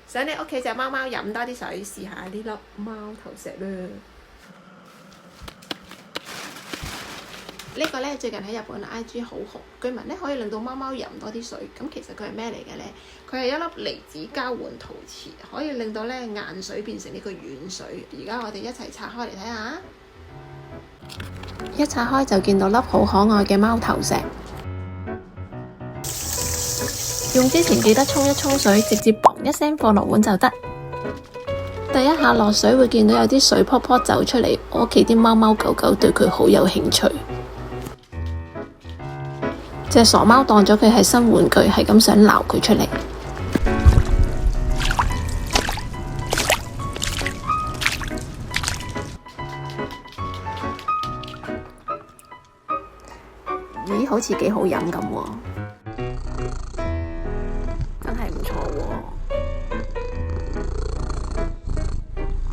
想你屋企隻貓貓飲多啲水，試下呢粒貓頭石啦。呢個呢，最近喺日本 IG 好紅，據聞呢可以令到貓貓飲多啲水。咁其實佢係咩嚟嘅呢？佢係一粒離子交換陶瓷，可以令到呢硬水變成呢個軟水。而家我哋一齊拆開嚟睇下。一拆開就見到粒好可愛嘅貓頭石。用之前記得沖一沖水，直接砰一聲放落碗就得。第一下落水會見到有啲水泡泡走出嚟，我屋企啲貓貓狗狗對佢好有興趣。隻傻貓當咗佢係新玩具，係咁想撈佢出嚟。咦，好似幾好飲咁喎，真係唔錯喎！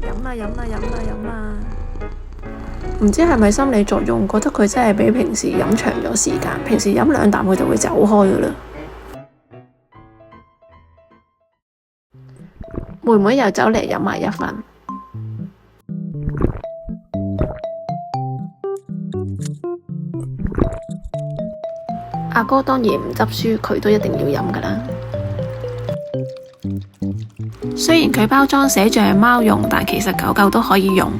飲啦飲啦飲啦飲啦！唔知係咪心理作用，覺得佢真係比平時飲長咗時間。平時飲2啖佢就會走開噶啦。妹妹又走嚟飲埋一份。阿哥當然唔執輸，佢都一定要飲噶啦。雖然佢包裝寫住係貓用，但其實狗狗都可以用。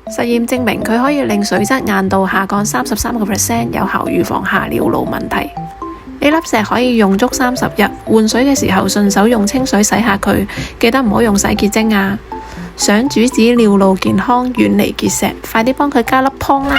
實驗證明佢可以令水質硬度下降33%，有效預防下尿路問題。呢粒石可以用足30日，換水嘅時候順手用清水洗下佢，記得唔好用洗潔精啊！想主子尿路健康，遠離結石，快啲幫佢加粒湯啦！